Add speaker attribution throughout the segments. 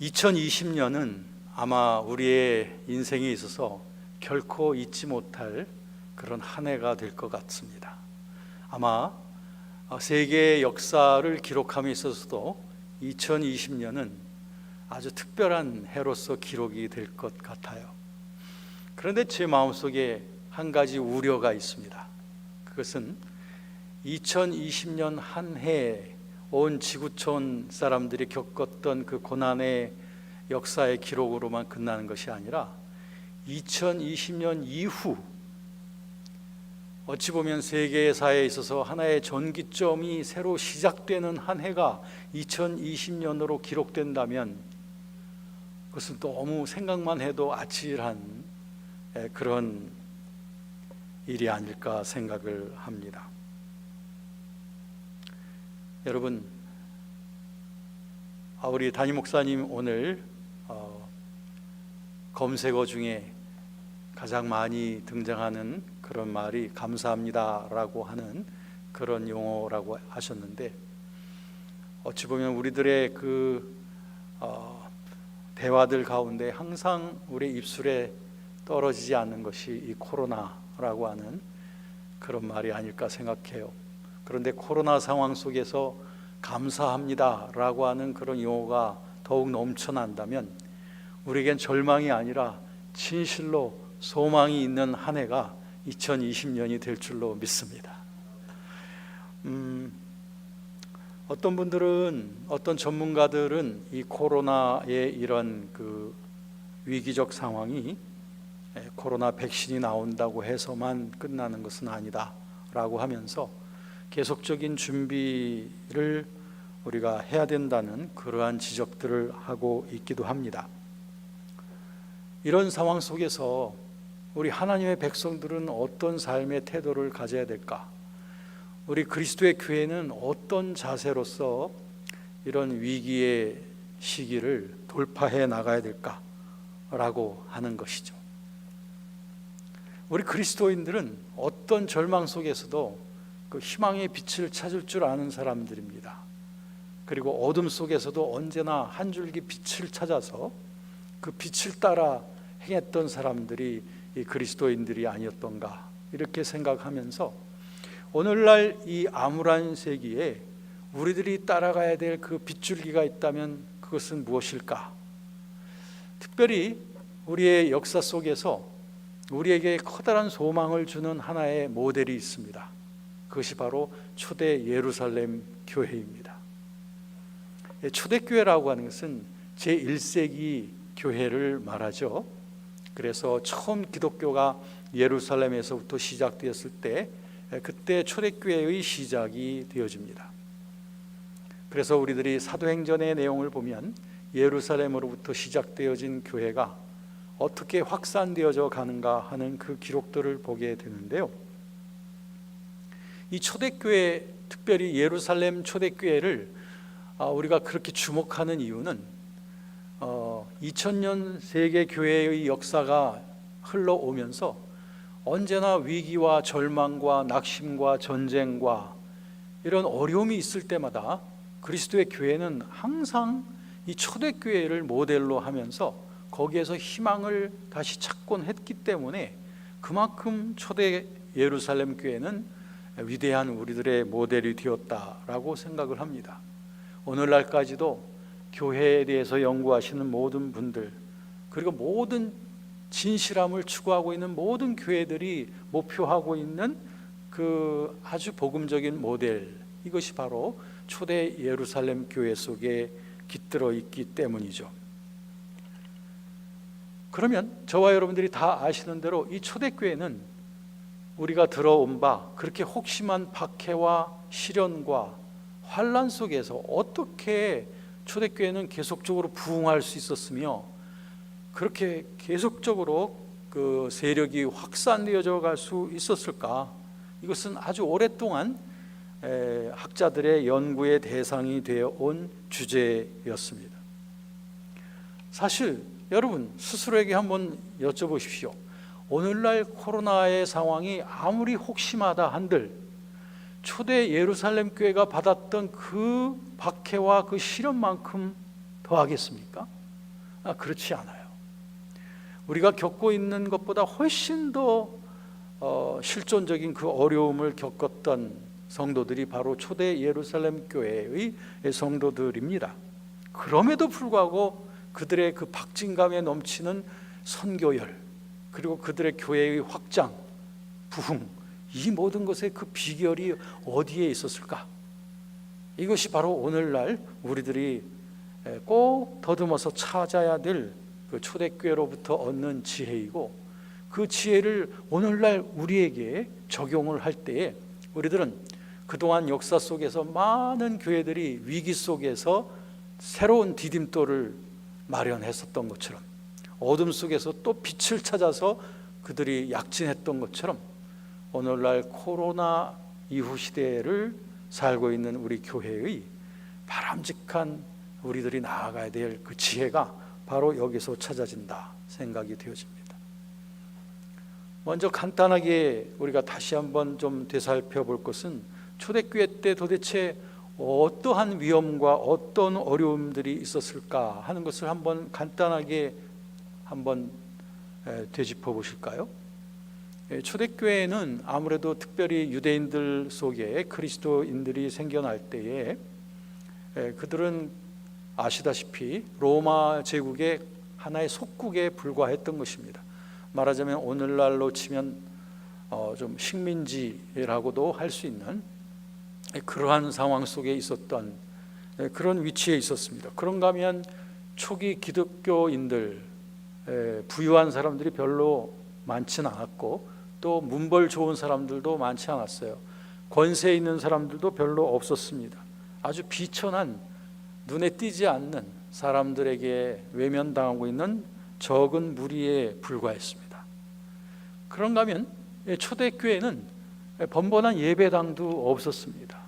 Speaker 1: 2020년은 아마 우리의 인생에 있어서 결코 잊지 못할 그런 한 해가 될 것 같습니다. 아마 세계의 역사를 기록함에 있어서도 2020년은 아주 특별한 해로서 기록이 될 것 같아요. 그런데 제 마음속에 한 가지 우려가 있습니다. 그것은 2020년 한 해 온 지구촌 사람들이 겪었던 그 고난의 역사의 기록으로만 끝나는 것이 아니라 2020년 이후 어찌 보면 세계사에 있어서 하나의 전기점이 새로 시작되는 한 해가 2020년으로 기록된다면 그것은 너무 생각만 해도 아찔한 그런 일이 아닐까 생각을 합니다. 여러분, 우리 담임 목사님 오늘 검색어 중에 가장 많이 등장하는 그런 말이 감사합니다라고 하는 그런 용어라고 하셨는데, 어찌 보면 우리들의 대화들 가운데 항상 우리 입술에 떨어지지 않는 것이 이 코로나라고 하는 그런 말이 아닐까 생각해요. 그런데 코로나 상황 속에서 감사합니다라고 하는 그런 용어가 더욱 넘쳐난다면 우리에겐 절망이 아니라 진실로 소망이 있는 한 해가 2020년이 될 줄로 믿습니다. 어떤 분들은, 어떤 전문가들은 이 코로나의 이런 위기적 상황이 코로나 백신이 나온다고 해서만 끝나는 것은 아니다 라고 하면서 계속적인 준비를 우리가 해야 된다는 그러한 지적들을 하고 있기도 합니다. 이런 상황 속에서 우리 하나님의 백성들은 어떤 삶의 태도를 가져야 될까? 우리 그리스도의 교회는 어떤 자세로서 이런 위기의 시기를 돌파해 나가야 될까라고 하는 것이죠. 우리 그리스도인들은 어떤 절망 속에서도 그 희망의 빛을 찾을 줄 아는 사람들입니다. 그리고 어둠 속에서도 언제나 한 줄기 빛을 찾아서 그 빛을 따라 행했던 사람들이 이 그리스도인들이 아니었던가 이렇게 생각하면서 오늘날 이 암울한 세기에 우리들이 따라가야 될 그 빗줄기가 있다면 그것은 무엇일까? 특별히 우리의 역사 속에서 우리에게 커다란 소망을 주는 하나의 모델이 있습니다. 그것이 바로 초대 예루살렘 교회입니다. 초대교회라고 하는 것은 제1세기 교회를 말하죠. 그래서 처음 기독교가 예루살렘에서부터 시작되었을 때 그때 초대교회의 시작이 되어집니다. 그래서 우리들이 사도행전의 내용을 보면 예루살렘으로부터 시작되어진 교회가 어떻게 확산되어져 가는가 하는 그 기록들을 보게 되는데요. 이 초대교회, 특별히 예루살렘 초대교회를 우리가 그렇게 주목하는 이유는 2000년 세계교회의 역사가 흘러오면서 언제나 위기와 절망과 낙심과 전쟁과 이런 어려움이 있을 때마다 그리스도의 교회는 항상 이 초대교회를 모델로 하면서 거기에서 희망을 다시 찾곤 했기 때문에 그만큼 초대 예루살렘 교회는 위대한 우리들의 모델이 되었다라고 생각을 합니다. 오늘날까지도 교회에 대해서 연구하시는 모든 분들, 그리고 모든 진실함을 추구하고 있는 모든 교회들이 목표하고 있는 그 아주 복음적인 모델, 이것이 바로 초대 예루살렘 교회 속에 깃들어 있기 때문이죠. 그러면 저와 여러분들이 다 아시는 대로 이 초대교회는 우리가 들어온 바 그렇게 혹심한 박해와 시련과 환난 속에서 어떻게 초대교회는 계속적으로 부흥할 수 있었으며 그렇게 계속적으로 그 세력이 확산되어져 갈 수 있었을까? 이것은 아주 오랫동안 학자들의 연구의 대상이 되어 온 주제였습니다. 사실 여러분 스스로에게 한번 여쭤보십시오. 오늘날 코로나의 상황이 아무리 혹심하다 한들 초대 예루살렘 교회가 받았던 그 박해와 그 시련만큼 더 하겠습니까? 그렇지 않아요. 우리가 겪고 있는 것보다 훨씬 더 실존적인 그 어려움을 겪었던 성도들이 바로 초대 예루살렘 교회의 성도들입니다. 그럼에도 불구하고 그들의 그 박진감에 넘치는 선교열, 그리고 그들의 교회의 확장, 부흥, 이 모든 것의 그 비결이 어디에 있었을까? 이것이 바로 오늘날 우리들이 꼭 더듬어서 찾아야 될 그 초대교회로부터 얻는 지혜이고, 그 지혜를 오늘날 우리에게 적용을 할 때에 우리들은 그동안 역사 속에서 많은 교회들이 위기 속에서 새로운 디딤돌을 마련했었던 것처럼, 어둠 속에서 또 빛을 찾아서 그들이 약진했던 것처럼, 오늘날 코로나 이후 시대를 살고 있는 우리 교회의 바람직한 우리들이 나아가야 될 그 지혜가 바로 여기서 찾아진다 생각이 되어집니다. 먼저 간단하게 우리가 다시 한번 좀 되살펴 볼 것은, 초대교회 때 도대체 어떠한 위험과 어떤 어려움들이 있었을까 하는 것을 한번 간단하게 한번 되짚어 보실까요? 초대교회는 아무래도 특별히 유대인들 속에 그리스도인들이 생겨날 때에 그들은 아시다시피 로마 제국의 하나의 속국에 불과했던 것입니다. 말하자면 오늘날로 치면 좀 식민지라고도 할 수 있는 그러한 상황 속에 있었던 그런 위치에 있었습니다. 그런가 하면 초기 기독교인들, 부유한 사람들이 별로 많지는 않았고, 또 문벌 좋은 사람들도 많지 않았어요. 권세 있는 사람들도 별로 없었습니다. 아주 비천한, 눈에 띄지 않는 사람들에게 외면당하고 있는 적은 무리에 불과했습니다. 그런가 하면 초대교회는 번번한 예배당도 없었습니다.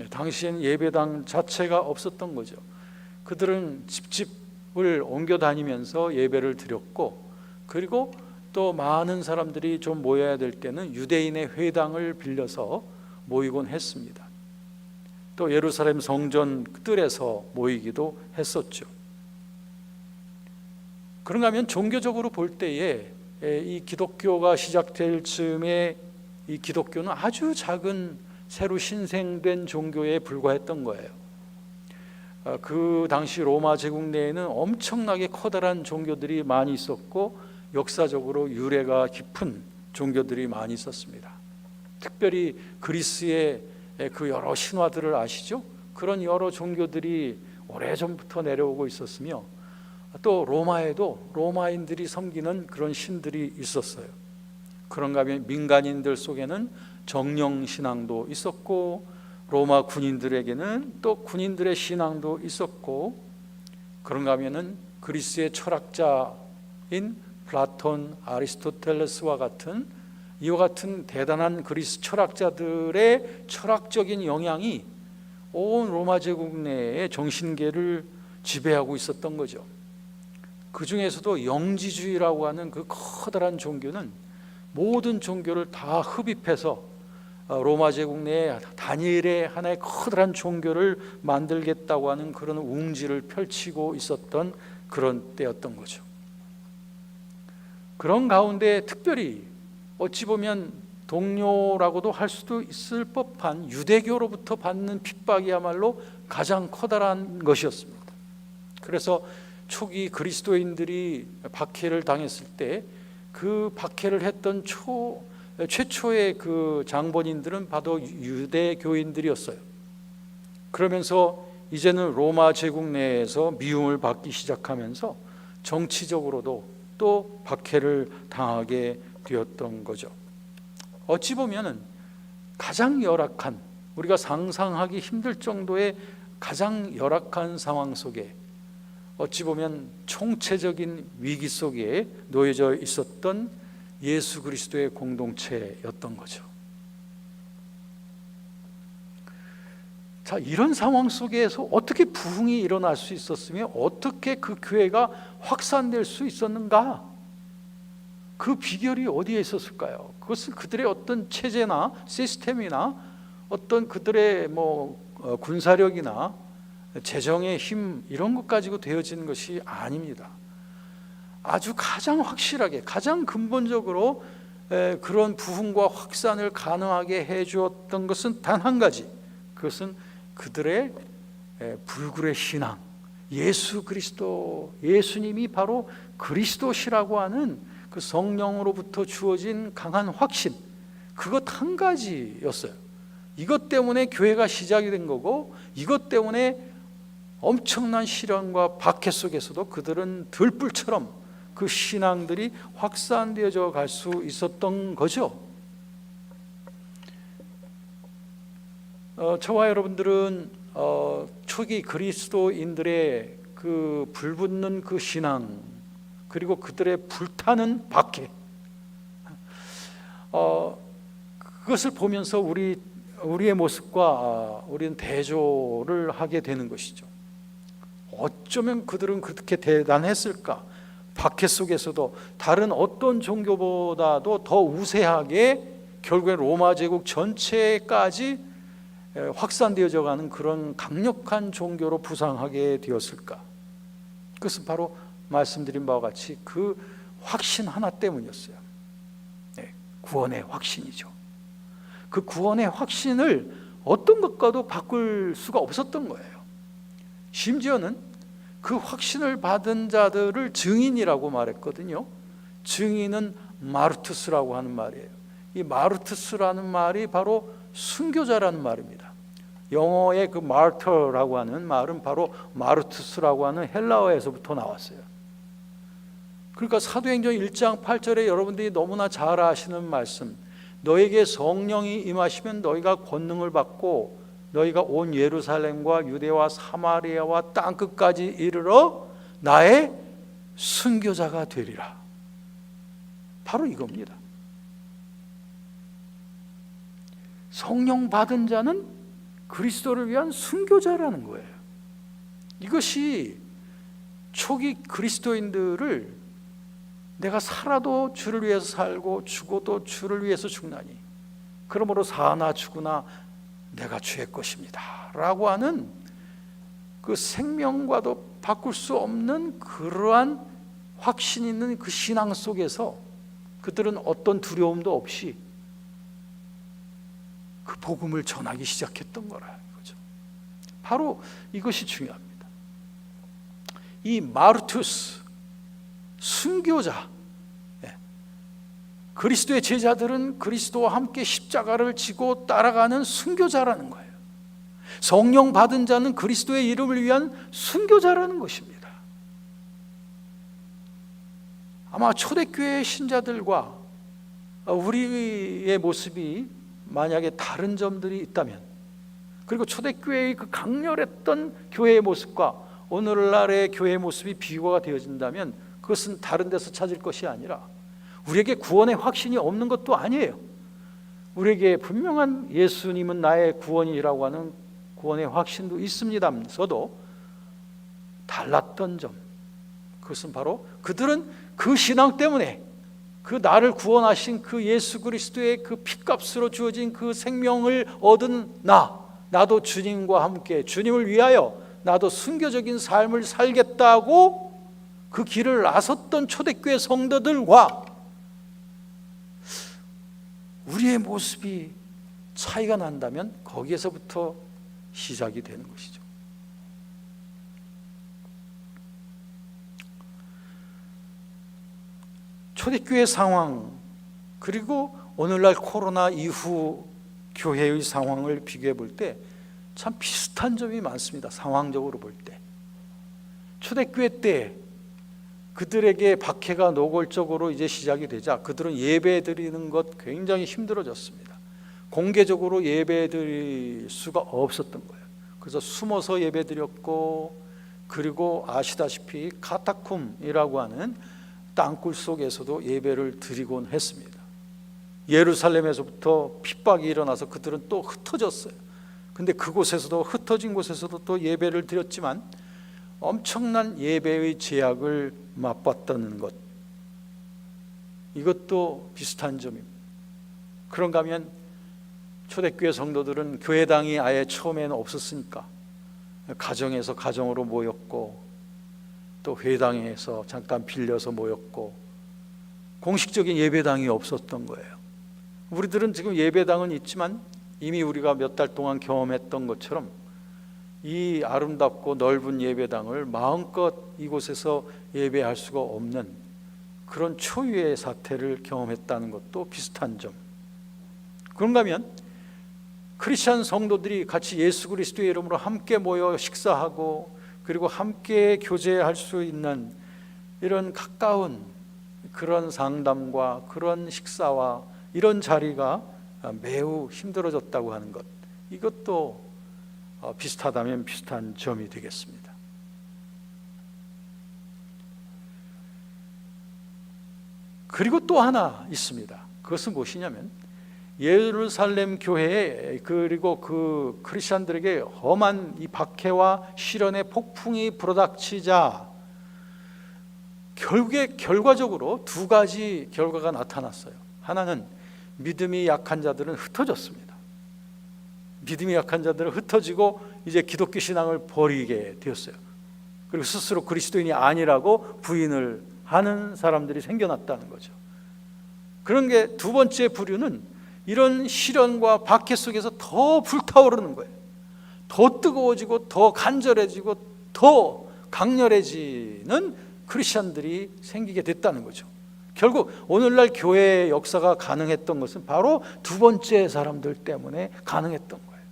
Speaker 1: 당시엔 예배당 자체가 없었던 거죠. 그들은 집집을 옮겨 다니면서 예배를 드렸고, 그리고 또 많은 사람들이 좀 모여야 될 때는 유대인의 회당을 빌려서 모이곤 했습니다. 또 예루살렘 성전 뜰에서 모이기도 했었죠. 그런가 하면 종교적으로 볼 때에 이 기독교가 시작될 즈음에 이 기독교는 아주 작은 새로 신생된 종교에 불과했던 거예요. 그 당시 로마 제국 내에는 엄청나게 커다란 종교들이 많이 있었고, 역사적으로 유래가 깊은 종교들이 많이 있었습니다. 특별히 그리스의 그 여러 신화들을 아시죠? 그런 여러 종교들이 오래전부터 내려오고 있었으며, 또 로마에도 로마인들이 섬기는 그런 신들이 있었어요. 그런가 하면 민간인들 속에는 정령신앙도 있었고, 로마 군인들에게는 또 군인들의 신앙도 있었고, 그런가 하면은 그리스의 철학자인 플라톤, 아리스토텔레스와 같은 이와 같은 대단한 그리스 철학자들의 철학적인 영향이 온 로마 제국 내의 정신계를 지배하고 있었던 거죠. 그 중에서도 영지주의라고 하는 그 커다란 종교는 모든 종교를 다 흡입해서 로마 제국 내에 단일의 하나의 커다란 종교를 만들겠다고 하는 그런 웅지를 펼치고 있었던 그런 때였던 거죠. 그런 가운데 특별히 어찌 보면 동료라고도 할 수도 있을 법한 유대교로부터 받는 핍박이야말로 가장 커다란 것이었습니다. 그래서 초기 그리스도인들이 박해를 당했을 때 그 박해를 했던 최초의 그 장본인들은 바로 유대교인들이었어요. 그러면서 이제는 로마 제국 내에서 미움을 받기 시작하면서 정치적으로도 또 박해를 당하게 되었던 거죠. 어찌 보면은 가장 열악한, 우리가 상상하기 힘들 정도의 가장 열악한 상황 속에, 어찌 보면 총체적인 위기 속에 놓여져 있었던 예수 그리스도의 공동체였던 거죠. 자, 이런 상황 속에서 어떻게 부흥이 일어날 수 있었으며 어떻게 그 교회가 확산될 수 있었는가? 그 비결이 어디에 있었을까요? 그것은 그들의 어떤 체제나 시스템이나 어떤 그들의 군사력이나 재정의 힘, 이런 것 가지고 되어지는 것이 아닙니다. 아주 가장 확실하게, 가장 근본적으로 그런 부흥과 확산을 가능하게 해주었던 것은 단 한 가지, 그것은 그들의 불굴의 신앙, 예수 그리스도, 예수님이 바로 그리스도시라고 하는 그 성령으로부터 주어진 강한 확신, 그것 한 가지였어요. 이것 때문에 교회가 시작이 된 거고, 이것 때문에 엄청난 시련과 박해 속에서도 그들은 들불처럼 그 신앙들이 확산되어져 갈 수 있었던 거죠. 저와 여러분들은 초기 그리스도인들의 그 불붙는 그 신앙, 그리고 그들의 불타는 박해, 그것을 보면서 우리의 모습과 우리는 대조를 하게 되는 것이죠. 어쩌면 그들은 그렇게 대단했을까? 박해 속에서도 다른 어떤 종교보다도 더 우세하게 결국엔 로마 제국 전체까지 확산되어져 가는 그런 강력한 종교로 부상하게 되었을까? 그것은 바로 말씀드린 바와 같이 그 확신 하나 때문이었어요. 구원의 확신이죠. 그 구원의 확신을 어떤 것과도 바꿀 수가 없었던 거예요. 심지어는 그 확신을 받은 자들을 증인이라고 말했거든요. 증인은 마르투스라고 하는 말이에요. 이 마르투스라는 말이 바로 순교자라는 말입니다. 영어의 그 martyr라고 하는 말은 바로 마르투스라고 하는 헬라어에서부터 나왔어요. 그러니까 사도행전 1장 8절에 여러분들이 너무나 잘 아시는 말씀, 너에게 성령이 임하시면 너희가 권능을 받고 너희가 온 예루살렘과 유대와 사마리아와 땅끝까지 이르러 나의 순교자가 되리라. 바로 이겁니다. 성령 받은 자는 그리스도를 위한 순교자라는 거예요. 이것이 초기 그리스도인들을 내가 살아도 주를 위해서 살고 죽어도 주를 위해서 죽나니 그러므로 사나 죽으나 내가 주의 것입니다 라고 하는 그 생명과도 바꿀 수 없는 그러한 확신 있는 그 신앙 속에서 그들은 어떤 두려움도 없이 그 복음을 전하기 시작했던 거라 이거죠. 바로 이것이 중요합니다. 이 마르투스, 순교자, 그리스도의 제자들은 그리스도와 함께 십자가를 지고 따라가는 순교자라는 거예요. 성령 받은 자는 그리스도의 이름을 위한 순교자라는 것입니다. 아마 초대교회 신자들과 우리의 모습이 만약에 다른 점들이 있다면, 그리고 초대교회의 그 강렬했던 교회의 모습과 오늘날의 교회의 모습이 비교가 되어진다면 그것은 다른 데서 찾을 것이 아니라 우리에게 구원의 확신이 없는 것도 아니에요. 우리에게 분명한 예수님은 나의 구원이라고 하는 구원의 확신도 있습니다면서도 달랐던 점, 그것은 바로 그들은 그 신앙 때문에 그 나를 구원하신 그 예수 그리스도의 그 피값으로 주어진 그 생명을 얻은 나도 주님과 함께 주님을 위하여 나도 순교적인 삶을 살겠다고 그 길을 나섰던 초대교회 성도들과 우리의 모습이 차이가 난다면 거기에서부터 시작이 되는 것이죠. 초대교회 상황, 그리고 오늘날 코로나 이후 교회의 상황을 비교해 볼 때 참 비슷한 점이 많습니다. 상황적으로 볼 때 초대교회 때 그들에게 박해가 노골적으로 이제 시작이 되자 그들은 예배 드리는 것 굉장히 힘들어졌습니다. 공개적으로 예배 드릴 수가 없었던 거예요. 그래서 숨어서 예배 드렸고, 그리고 아시다시피 카타콤이라고 하는 땅굴 속에서도 예배를 드리곤 했습니다. 예루살렘에서부터 핍박이 일어나서 그들은 또 흩어졌어요. 근데 그곳에서도, 흩어진 곳에서도 또 예배를 드렸지만 엄청난 예배의 제약을 맛봤다는 것, 이것도 비슷한 점입니다. 그런가 하면 초대교회 성도들은 교회당이 아예 처음에는 없었으니까 가정에서 가정으로 모였고, 또 회당에서 잠깐 빌려서 모였고 공식적인 예배당이 없었던 거예요. 우리들은 지금 예배당은 있지만 이미 우리가 몇 달 동안 경험했던 것처럼 이 아름답고 넓은 예배당을 마음껏 이곳에서 예배할 수가 없는 그런 초유의 사태를 경험했다는 것도 비슷한 점. 그런가 하면 크리스찬 성도들이 같이 예수 그리스도의 이름으로 함께 모여 식사하고 그리고 함께 교제할 수 있는 이런 가까운 그런 상담과 그런 식사와 이런 자리가 매우 힘들어졌다고 하는 것, 이것도 비슷하다면 비슷한 점이 되겠습니다. 그리고 또 하나 있습니다. 그것은 무엇이냐면 예루살렘 교회에 그리고 그 크리스천들에게 험한 이 박해와 시련의 폭풍이 불어닥치자 결과적으로 두 가지 결과가 나타났어요. 하나는 믿음이 약한 자들은 흩어졌습니다. 믿음이 약한 자들은 흩어지고 이제 기독교 신앙을 버리게 되었어요. 그리고 스스로 그리스도인이 아니라고 부인을 하는 사람들이 생겨났다는 거죠. 그런 게 두 번째 부류는 이런 시련과 박해 속에서 더 불타오르는 거예요. 더 뜨거워지고 더 간절해지고 더 강렬해지는 크리스천들이 생기게 됐다는 거죠. 결국 오늘날 교회의 역사가 가능했던 것은 바로 두 번째 사람들 때문에 가능했던 거예요.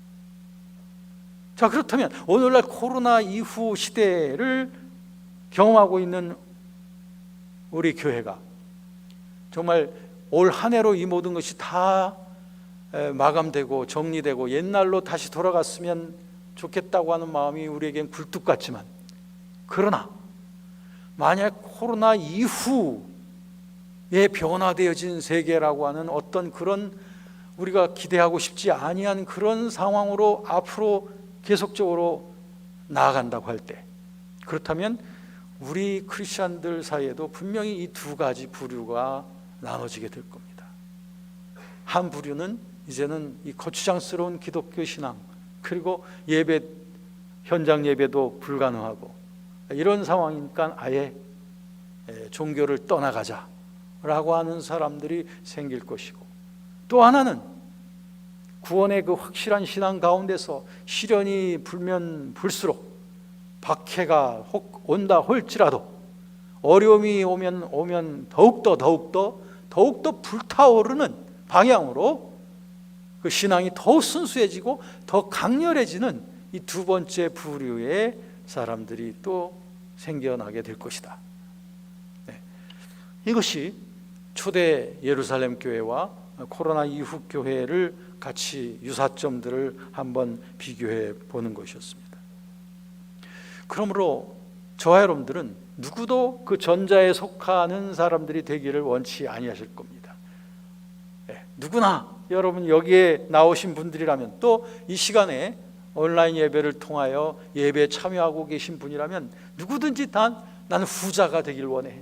Speaker 1: 자, 그렇다면 오늘날 코로나 이후 시대를 경험하고 있는 우리 교회가 정말 올 한 해로 이 모든 것이 다 마감되고 정리되고 옛날로 다시 돌아갔으면 좋겠다고 하는 마음이 우리에겐 굴뚝 같지만, 그러나 만약 코로나 이후에 변화되어진 세계라고 하는 어떤 그런 우리가 기대하고 싶지 아니한 그런 상황으로 앞으로 계속적으로 나아간다고 할 때, 그렇다면 우리 크리스천들 사이에도 분명히 이 두 가지 부류가 나눠지게 될 겁니다. 한 부류는 이제는 이 거추장스러운 기독교 신앙, 그리고 예배, 현장 예배도 불가능하고 이런 상황이니까 아예 종교를 떠나가자라고 하는 사람들이 생길 것이고, 또 하나는 구원의 그 확실한 신앙 가운데서 시련이 불면 불수록, 박해가 혹 온다 할지라도, 어려움이 오면 더욱더 불타오르는 방향으로 그 신앙이 더욱 순수해지고 더 강렬해지는 이 두 번째 부류의 사람들이 또 생겨나게 될 것이다. 이것이 초대 예루살렘 교회와 코로나 이후 교회를 같이 유사점들을 한번 비교해 보는 것이었습니다. 그러므로 저와 여러분들은 누구도 그 전자에 속하는 사람들이 되기를 원치 아니하실 겁니다. 누구나 여러분 여기에 나오신 분들이라면, 또 이 시간에 온라인 예배를 통하여 예배에 참여하고 계신 분이라면 누구든지 다 나는 후자가 되길 원해.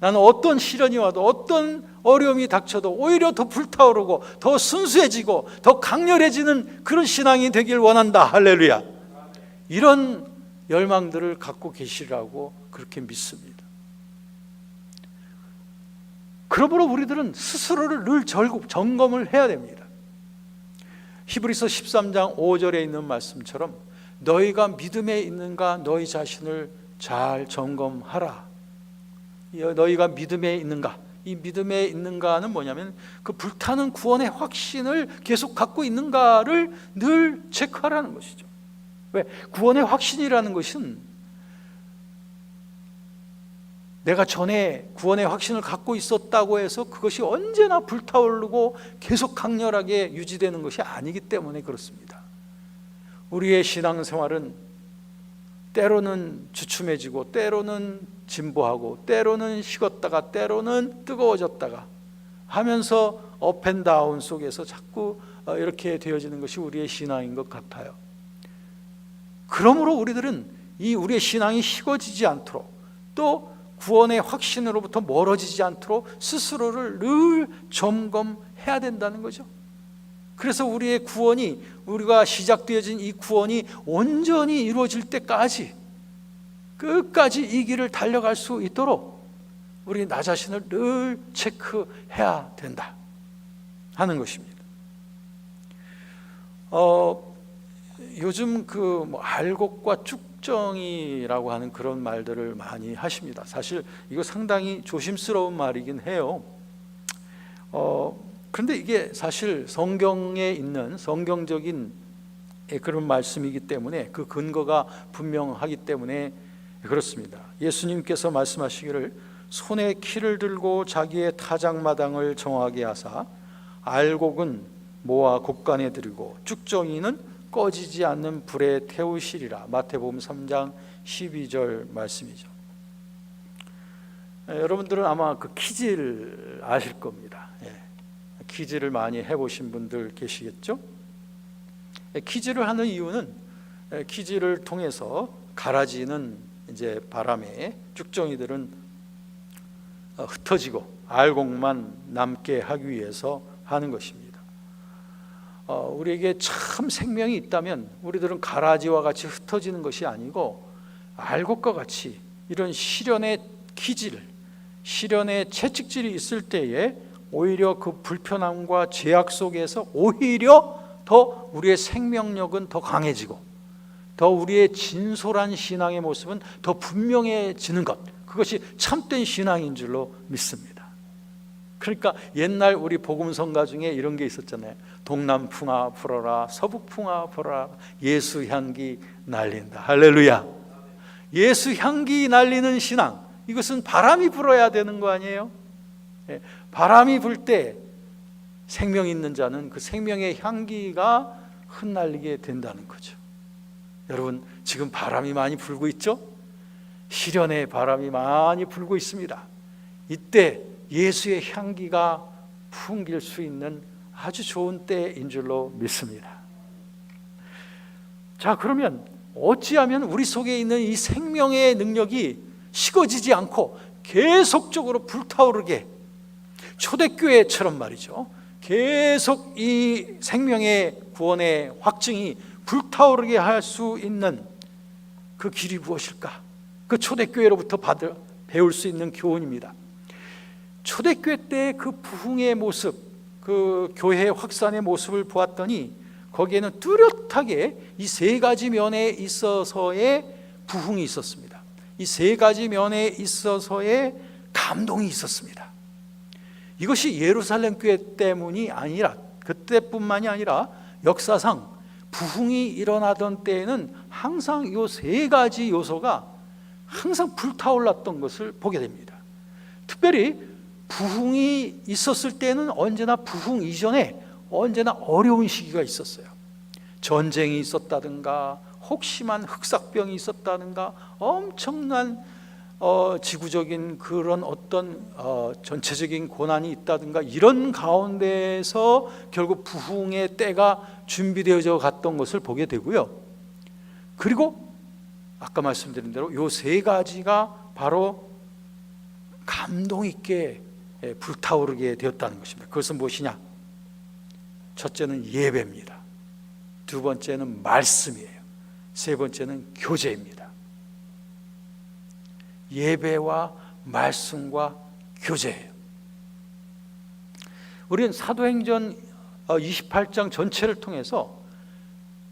Speaker 1: 나는 어떤 시련이 와도 어떤 어려움이 닥쳐도 오히려 더 불타오르고 더 순수해지고 더 강렬해지는 그런 신앙이 되길 원한다. 할렐루야. 이런 열망들을 갖고 계시라고 그렇게 믿습니다. 그러므로 우리들은 스스로를 늘 점검을 해야 됩니다. 히브리서 13장 5절에 있는 말씀처럼 너희가 믿음에 있는가 너희 자신을 잘 점검하라. 너희가 믿음에 있는가, 이 믿음에 있는가는 뭐냐면 그 불타는 구원의 확신을 계속 갖고 있는가를 늘 체크하라는 것이죠. 왜? 구원의 확신이라는 것은 내가 전에 구원의 확신을 갖고 있었다고 해서 그것이 언제나 불타오르고 계속 강렬하게 유지되는 것이 아니기 때문에 그렇습니다. 우리의 신앙생활은 때로는 주춤해지고 때로는 진보하고 때로는 식었다가 때로는 뜨거워졌다가 하면서 업앤다운 속에서 자꾸 이렇게 되어지는 것이 우리의 신앙인 것 같아요. 그러므로 우리들은 이 우리의 신앙이 식어지지 않도록, 또 구원의 확신으로부터 멀어지지 않도록 스스로를 늘 점검해야 된다는 거죠. 그래서 우리의 구원이, 우리가 시작되어진 이 구원이 온전히 이루어질 때까지 끝까지 이 길을 달려갈 수 있도록 우리 나 자신을 늘 체크해야 된다 하는 것입니다. 요즘 알곡과 쭉정이라고 하는 그런 말들을 많이 하십니다. 사실 이거 상당히 조심스러운 말이긴 해요. 그런데 이게 사실 성경에 있는 성경적인 그런 말씀이기 때문에 그 근거가 분명하기 때문에 그렇습니다. 예수님께서 말씀하시기를 손에 키를 들고 자기의 타작마당을 정하게 하사 알곡은 모아 곡간에 들이고 쭉정이는 꺼지지 않는 불에 태우시리라. 마태복음 3장 12절 말씀이죠. 여러분들은 아마 그 키질 아실 겁니다. 키질을 많이 해보신 분들 계시겠죠? 키질을 하는 이유는 키질을 통해서 가라지는 이제 바람에 쭉정이들은 흩어지고 알곡만 남게 하기 위해서 하는 것입니다. 우리에게 참 생명이 있다면 우리들은 가라지와 같이 흩어지는 것이 아니고 알곡과 같이 이런 시련의 기질, 시련의 채찍질이 있을 때에 오히려 그 불편함과 죄악 속에서 오히려 더 우리의 생명력은 더 강해지고 더 우리의 진솔한 신앙의 모습은 더 분명해지는 것, 그것이 참된 신앙인 줄로 믿습니다. 그러니까 옛날 우리 복음성가 중에 이런 게 있었잖아요. 동남풍아 불어라, 서북풍아 불어라, 예수 향기 날린다. 할렐루야. 예수 향기 날리는 신앙, 이것은 바람이 불어야 되는 거 아니에요? 바람이 불 때 생명 있는 자는 그 생명의 향기가 흩날리게 된다는 거죠. 여러분, 지금 바람이 많이 불고 있죠? 시련의 바람이 많이 불고 있습니다. 이때 예수의 향기가 풍길 수 있는 아주 좋은 때인 줄로 믿습니다. 자, 그러면 어찌하면 우리 속에 있는 이 생명의 능력이 식어지지 않고 계속적으로 불타오르게, 초대교회처럼 말이죠, 계속 이 생명의 구원의 확증이 불타오르게 할 수 있는 그 길이 무엇일까? 그 초대교회로부터 배울 수 있는 교훈입니다. 초대교회 때 그 부흥의 모습, 그 교회의 확산의 모습을 보았더니 거기에는 뚜렷하게 이 세 가지 면에 있어서의 부흥이 있었습니다. 이 세 가지 면에 있어서의 감동이 있었습니다. 이것이 예루살렘 교회 때문이 아니라, 그때뿐만이 아니라 역사상 부흥이 일어나던 때에는 항상 이 세 가지 요소가 항상 불타올랐던 것을 보게 됩니다. 특별히 부흥이 있었을 때는 언제나 부흥 이전에 언제나 어려운 시기가 있었어요. 전쟁이 있었다든가, 혹심한 흑사병이 있었다든가, 엄청난 지구적인 그런 어떤 전체적인 고난이 있다든가, 이런 가운데에서 결국 부흥의 때가 준비되어져 갔던 것을 보게 되고요. 그리고 아까 말씀드린 대로 이 세 가지가 바로 감동 있게 불타오르게 되었다는 것입니다. 그것은 무엇이냐? 첫째는 예배입니다. 두 번째는 말씀이에요. 세 번째는 교제입니다. 예배와 말씀과 교제예요. 우리는 사도행전 28장 전체를 통해서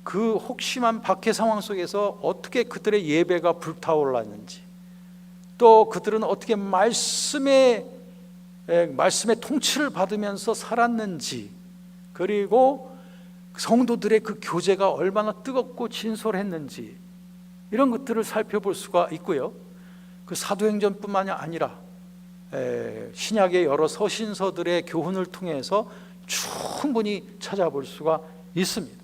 Speaker 1: 그 혹심한 박해 상황 속에서 어떻게 그들의 예배가 불타올랐는지, 또 그들은 어떻게 말씀의 통치를 받으면서 살았는지, 그리고 성도들의 그 교제가 얼마나 뜨겁고 진솔했는지, 이런 것들을 살펴볼 수가 있고요. 그 사도행전뿐만이 아니라 신약의 여러 서신서들의 교훈을 통해서 충분히 찾아볼 수가 있습니다.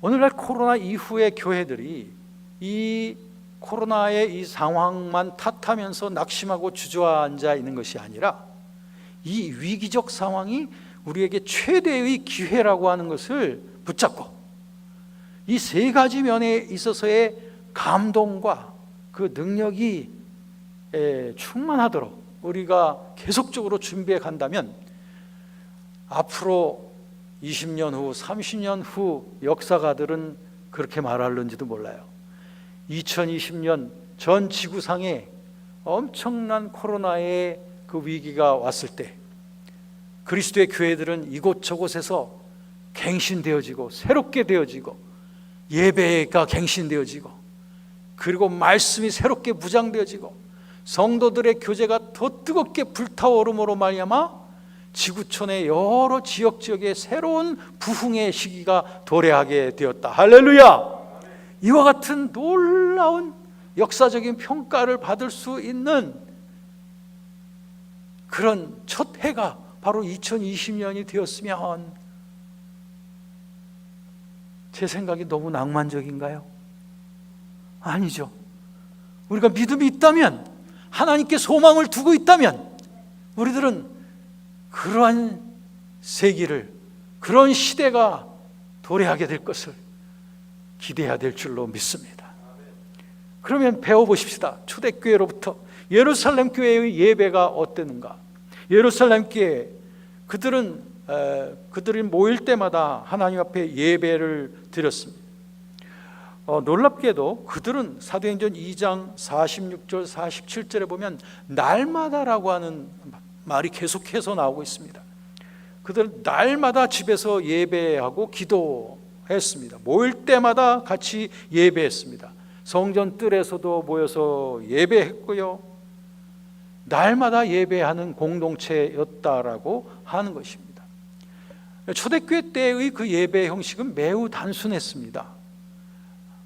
Speaker 1: 오늘날 코로나 이후의 교회들이 이 코로나의 이 상황만 탓하면서 낙심하고 주저앉아 있는 것이 아니라 이 위기적 상황이 우리에게 최대의 기회라고 하는 것을 붙잡고 이 세 가지 면에 있어서의 감동과 그 능력이 충만하도록 우리가 계속적으로 준비해 간다면 앞으로 20년 후, 30년 후 역사가들은 그렇게 말할는지도 몰라요. 2020년 전 지구상에 엄청난 코로나의 그 위기가 왔을 때 그리스도의 교회들은 이곳저곳에서 갱신되어지고 새롭게 되어지고 예배가 갱신되어지고 그리고 말씀이 새롭게 무장되어지고 성도들의 교제가 더 뜨겁게 불타오름으로 말미암아 지구촌의 여러 지역에 새로운 부흥의 시기가 도래하게 되었다. 할렐루야! 이와 같은 놀라운 역사적인 평가를 받을 수 있는 그런 첫 해가 바로 2020년이 되었으면 제 생각이 너무 낭만적인가요? 아니죠. 우리가 믿음이 있다면, 하나님께 소망을 두고 있다면 우리들은 그러한 세기를, 그런 시대가 도래하게 될 것을 기대해야 될 줄로 믿습니다. 그러면 배워보십시다. 초대교회로부터 예루살렘 교회의 예배가 어땠는가? 예루살렘 교회, 그들이 모일 때마다 하나님 앞에 예배를 드렸습니다. 놀랍게도 그들은 사도행전 2장 46절 47절에 보면 날마다라고 하는 말이 계속해서 나오고 있습니다. 그들은 날마다 집에서 예배하고 기도했습니다. 모일 때마다 같이 예배했습니다. 성전 뜰에서도 모여서 예배했고요, 날마다 예배하는 공동체였다라고 하는 것입니다. 초대교회 때의 그 예배 형식은 매우 단순했습니다.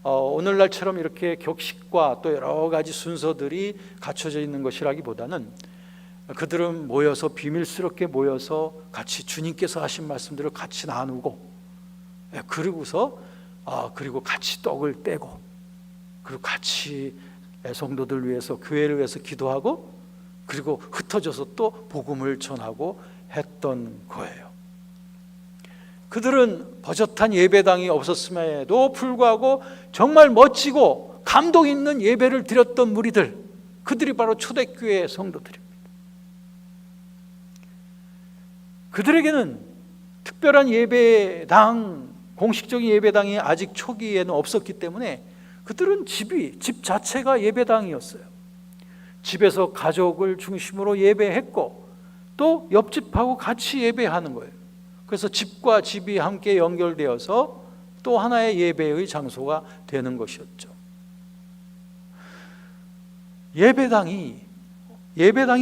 Speaker 1: 오늘날처럼 이렇게 격식과 또 여러 가지 순서들이 갖춰져 있는 것이라기보다는 그들은 모여서 비밀스럽게 모여서 같이 주님께서 하신 말씀들을 같이 나누고, 그리고서 그리고 같이 떡을 떼고, 그리고 같이 성도들 위해서, 교회를 위해서 기도하고, 그리고 흩어져서 또 복음을 전하고 했던 거예요. 그들은 버젓한 예배당이 없었음에도 불구하고 정말 멋지고 감동 있는 예배를 드렸던 무리들, 그들이 바로 초대교회 성도들입니다. 그들에게는 특별한 예배당, 공식적인 예배당이 아직 초기에는 없었기 때문에 그들은 집 자체가 예배당이었어요. 집에서 가족을 중심으로 예배했고 또 옆집하고 같이 예배하는 거예요. 그래서 집과 집이 함께 연결되어서 또 하나의 예배의 장소가 되는 것이었죠. 예배당이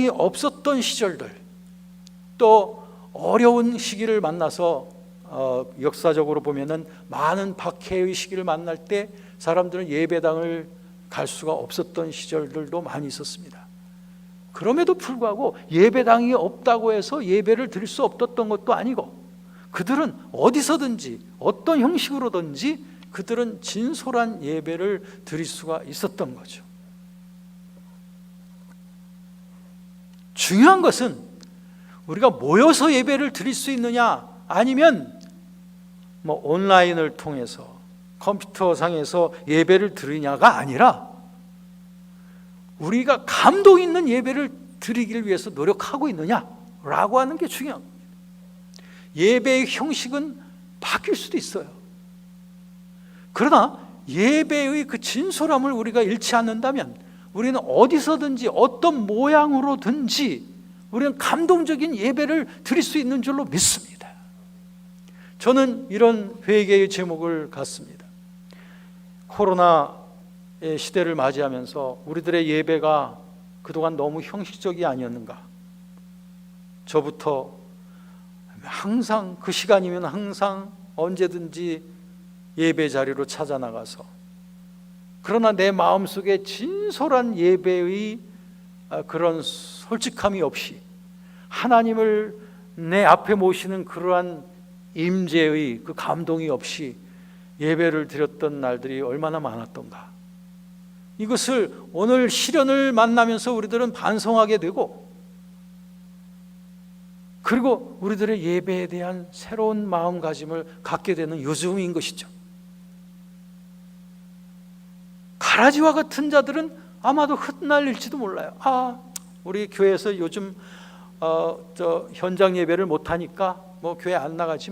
Speaker 1: 없었던 시절들, 또 어려운 시기를 만나서 역사적으로 보면은 많은 박해의 시기를 만날 때 사람들은 예배당을 갈 수가 없었던 시절들도 많이 있었습니다. 그럼에도 불구하고 예배당이 없다고 해서 예배를 드릴 수 없었던 것도 아니고, 그들은 어디서든지 어떤 형식으로든지 그들은 진솔한 예배를 드릴 수가 있었던 거죠. 중요한 것은 우리가 모여서 예배를 드릴 수 있느냐, 아니면 온라인을 통해서 컴퓨터상에서 예배를 드리냐가 아니라 우리가 감동 있는 예배를 드리기 위해서 노력하고 있느냐라고 하는 게 중요한 겁니다. 예배의 형식은 바뀔 수도 있어요. 그러나 예배의 그 진솔함을 우리가 잃지 않는다면 우리는 어디서든지 어떤 모양으로든지 우리는 감동적인 예배를 드릴 수 있는 줄로 믿습니다. 저는 이런 회개의 제목을 갖습니다. 코로나의 시대를 맞이하면서 우리들의 예배가 그동안 너무 형식적이 아니었는가? 저부터 항상 그 시간이면 항상 언제든지 예배 자리로 찾아 나가서, 그러나 내 마음속에 진솔한 예배의 그런 솔직함이 없이 하나님을 내 앞에 모시는 그러한 임재의 그 감동이 없이 예배를 드렸던 날들이 얼마나 많았던가. 이것을 오늘 시련을 만나면서 우리들은 반성하게 되고, 그리고 우리들의 예배에 대한 새로운 마음가짐을 갖게 되는 요즘인 것이죠. 가라지와 같은 자들은 아마도 흩날릴지도 몰라요. 우리 교회에서 요즘 현장 예배를 못하니까 교회 안 나가지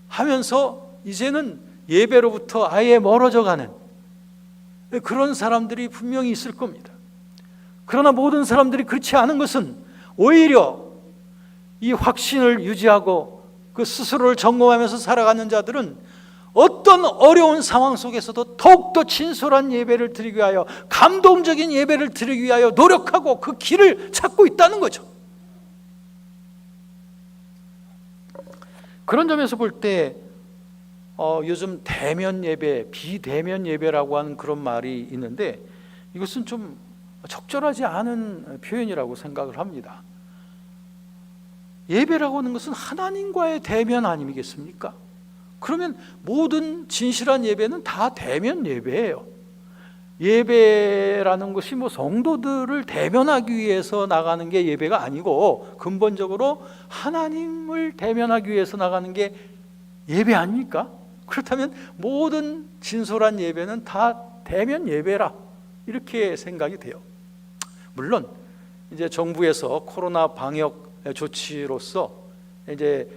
Speaker 1: 하면서 이제는 예배로부터 아예 멀어져 가는, 그런 사람들이 분명히 있을 겁니다. 그러나 모든 사람들이 그렇지 않은 것은 오히려 이 확신을 유지하고 그 스스로를 점검하면서 살아가는 자들은 어떤 어려운 상황 속에서도 더욱더 진솔한 예배를 드리기 위하여, 감동적인 예배를 드리기 위하여 노력하고 그 길을 찾고 있다는 거죠. 그런 점에서 볼 때 요즘 대면 예배, 비대면 예배라고 하는 그런 말이 있는데 이것은 좀 적절하지 않은 표현이라고 생각을 합니다. 예배라고 하는 것은 하나님과의 대면 아니겠습니까? 그러면 모든 진실한 예배는 다 대면 예배예요. 예배라는 것이 성도들을 대면하기 위해서 나가는 게 예배가 아니고 근본적으로 하나님을 대면하기 위해서 나가는 게 예배 아닙니까? 그렇다면 모든 진솔한 예배는 다 대면 예배라, 이렇게 생각이 돼요. 물론 이제 정부에서 코로나 방역 조치로서 이제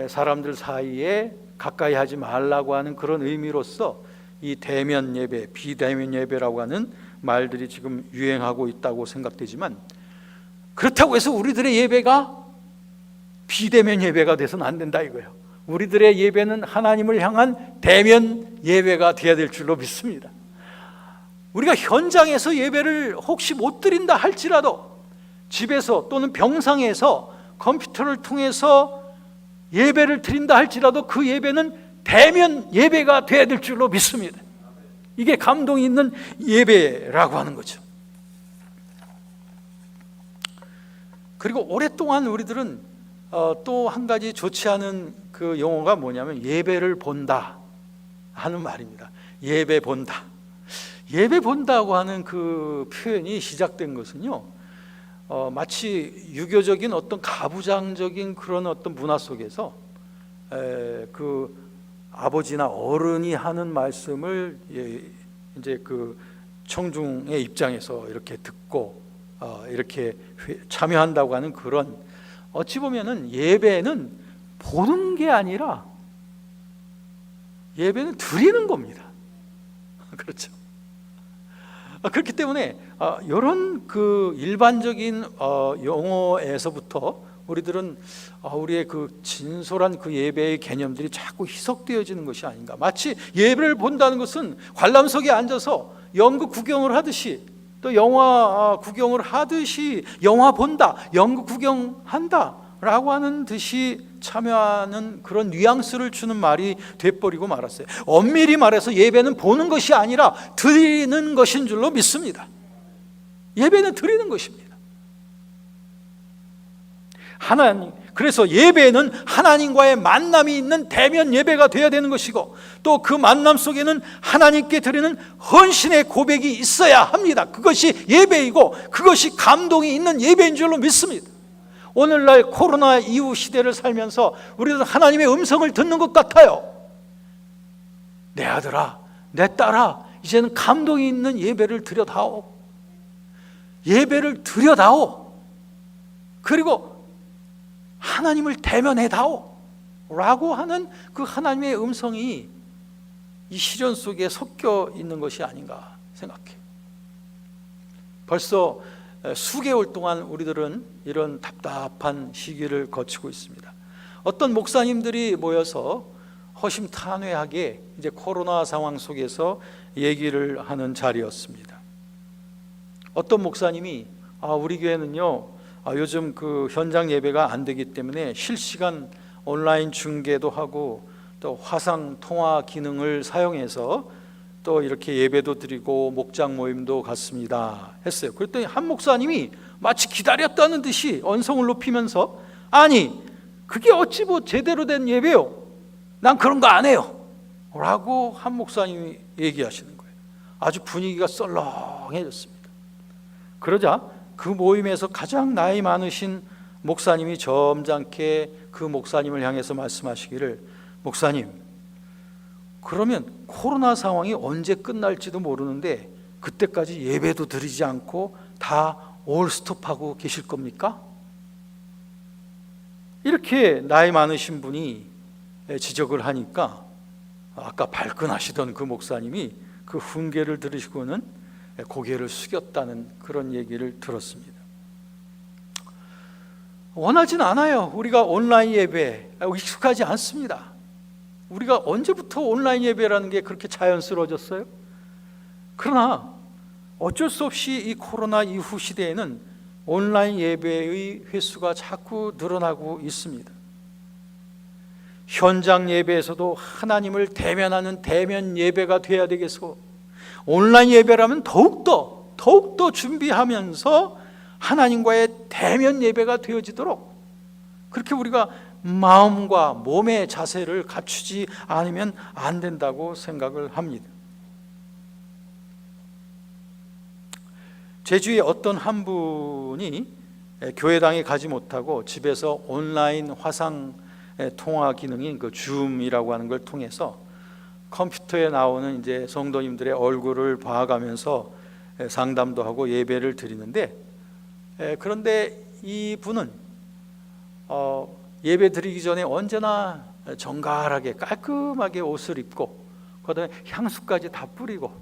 Speaker 1: 사람들 사이에 가까이 하지 말라고 하는 그런 의미로서 이 대면 예배, 비대면 예배라고 하는 말들이 지금 유행하고 있다고 생각되지만, 그렇다고 해서 우리들의 예배가 비대면 예배가 돼서는 안 된다 이거예요. 우리들의 예배는 하나님을 향한 대면 예배가 되어야 될 줄로 믿습니다. 우리가 현장에서 예배를 혹시 못 드린다 할지라도 집에서 또는 병상에서 컴퓨터를 통해서 예배를 드린다 할지라도 그 예배는 대면 예배가 되어야 될 줄로 믿습니다. 이게 감동이 있는 예배라고 하는 거죠. 그리고 오랫동안 우리들은 또 한 가지 좋지 않은 그 용어가 뭐냐면 예배를 본다 하는 말입니다. 예배 본다. 예배 본다고 하는 그 표현이 시작된 것은요, 마치 유교적인 어떤 가부장적인 그런 어떤 문화 속에서 그 아버지나 어른이 하는 말씀을 이제 그 청중의 입장에서 이렇게 듣고 이렇게 참여한다고 하는 그런, 어찌 보면은 예배는 보는 게 아니라 예배는 드리는 겁니다. 그렇죠. 그렇기 때문에 이런 그 일반적인 용어에서부터 우리들은 우리의 그 진솔한 그 예배의 개념들이 자꾸 희석되어지는 것이 아닌가. 마치 예배를 본다는 것은 관람석에 앉아서 연극 구경을 하듯이, 또 영화 구경을 하듯이 영화 본다, 연극 구경한다 라고 하는 듯이 참여하는 그런 뉘앙스를 주는 말이 돼버리고 말았어요. 엄밀히 말해서 예배는 보는 것이 아니라 드리는 것인 줄로 믿습니다. 예배는 드리는 것입니다. 그래서 예배는 하나님과의 만남이 있는 대면 예배가 되어야 되는 것이고, 또 그 만남 속에는 하나님께 드리는 헌신의 고백이 있어야 합니다. 그것이 예배이고 그것이 감동이 있는 예배인 줄로 믿습니다. 오늘날 코로나 이후 시대를 살면서 우리는 하나님의 음성을 듣는 것 같아요. 내 아들아, 내 딸아, 이제는 감동이 있는 예배를 드려다오. 예배를 드려다오. 그리고 하나님을 대면해다오 라고 하는 그 하나님의 음성이 이 시련 속에 섞여 있는 것이 아닌가 생각해요. 벌써 수개월 동안 우리들은 이런 답답한 시기를 거치고 있습니다. 어떤 목사님들이 모여서 허심탄회하게 이제 코로나 상황 속에서 얘기를 하는 자리였습니다. 어떤 목사님이 우리 교회는요, 요즘 그 현장 예배가 안 되기 때문에 실시간 온라인 중계도 하고 또 화상 통화 기능을 사용해서 또 이렇게 예배도 드리고 목장 모임도 갖습니다 했어요. 그랬더니 한 목사님이 마치 기다렸다는 듯이 언성을 높이면서, 아니 그게 어찌 제대로 된 예배요? 난 그런 거 안 해요 라고 한 목사님이 얘기하시는 거예요. 아주 분위기가 썰렁해졌습니다. 그러자 그 모임에서 가장 나이 많으신 목사님이 점잖게 그 목사님을 향해서 말씀하시기를, 목사님, 그러면 코로나 상황이 언제 끝날지도 모르는데 그때까지 예배도 드리지 않고 다 올스톱하고 계실 겁니까? 이렇게 나이 많으신 분이 지적을 하니까 아까 발끈하시던 그 목사님이 그 훈계를 들으시고는 고개를 숙였다는 그런 얘기를 들었습니다. 원하진 않아요. 우리가 온라인 예배 익숙하지 않습니다. 우리가 언제부터 온라인 예배라는 게 그렇게 자연스러워졌어요? 그러나 어쩔 수 없이 이 코로나 이후 시대에는 온라인 예배의 횟수가 자꾸 늘어나고 있습니다. 현장 예배에서도 하나님을 대면하는 대면 예배가 돼야 되겠고, 온라인 예배라면 더욱더 준비하면서 하나님과의 대면 예배가 되어지도록 그렇게 우리가 마음과 몸의 자세를 갖추지 않으면 안 된다고 생각을 합니다. 제주에 어떤 한 분이 교회당에 가지 못하고 집에서 온라인 화상 통화 기능인 그 줌이라고 하는 걸 통해서 컴퓨터에 나오는 이제 성도님들의 얼굴을 봐가면서 상담도 하고 예배를 드리는데, 그런데 이 분은 예배 드리기 전에 언제나 정갈하게 깔끔하게 옷을 입고 그다음에 향수까지 다 뿌리고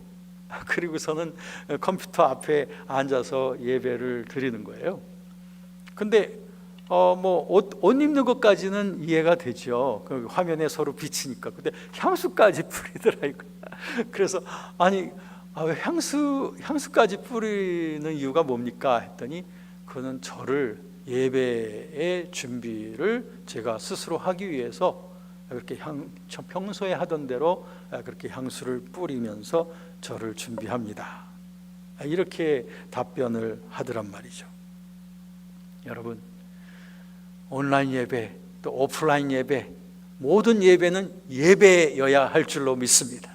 Speaker 1: 그리고서는 컴퓨터 앞에 앉아서 예배를 드리는 거예요. 근데 옷 입는 것까지는 이해가 되죠. 그 화면에 서로 비치니까. 근데 향수까지 뿌리더라고요. 그래서 아니 왜 향수까지 뿌리는 이유가 뭡니까 했더니, 그는 저를 예배의 준비를 제가 스스로 하기 위해서 그렇게 평소에 하던 대로 그렇게 향수를 뿌리면서 저를 준비합니다. 이렇게 답변을 하더란 말이죠. 여러분, 온라인 예배 또 오프라인 예배, 모든 예배는 예배여야 할 줄로 믿습니다.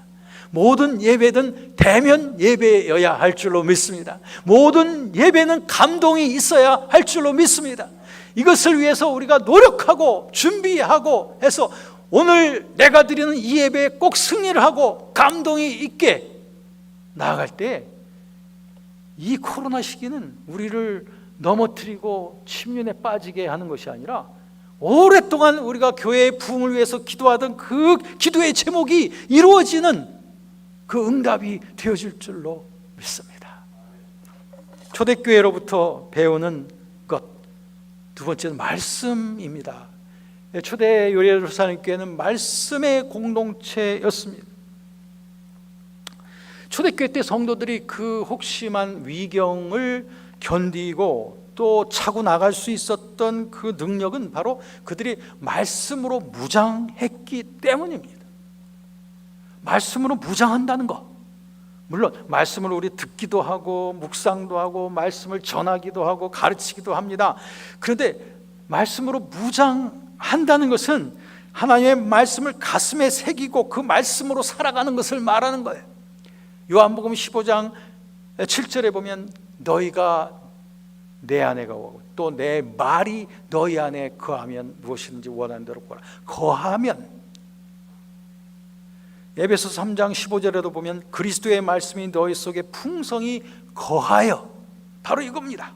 Speaker 1: 모든 예배는 대면 예배여야 할 줄로 믿습니다. 모든 예배는 감동이 있어야 할 줄로 믿습니다. 이것을 위해서 우리가 노력하고 준비하고 해서 오늘 내가 드리는 이 예배에 꼭 승리를 하고 감동이 있게 나아갈 때, 이 코로나 시기는 우리를 넘어뜨리고 침륜에 빠지게 하는 것이 아니라 오랫동안 우리가 교회의 부흥을 위해서 기도하던 그 기도의 제목이 이루어지는 그 응답이 되어질 줄로 믿습니다. 초대교회로부터 배우는 것, 두 번째는 말씀입니다. 초대 예루살렘 교회는 말씀의 공동체였습니다. 초대교회 때 성도들이 그 혹심한 위경을 견디고 또 차고 나갈 수 있었던 그 능력은 바로 그들이 말씀으로 무장했기 때문입니다. 말씀으로 무장한다는 것, 물론 말씀을 우리 듣기도 하고 묵상도 하고 말씀을 전하기도 하고 가르치기도 합니다. 그런데 말씀으로 무장한다는 것은 하나님의 말씀을 가슴에 새기고 그 말씀으로 살아가는 것을 말하는 거예요. 요한복음 15장 7절에 보면 너희가 내 안에 거하고 또 내 말이 너희 안에 거하면 무엇이든지 원하는 대로 구하라. 거하면, 에베소서 3장 15절에도 보면 그리스도의 말씀이 너희 속에 풍성히 거하여, 바로 이겁니다.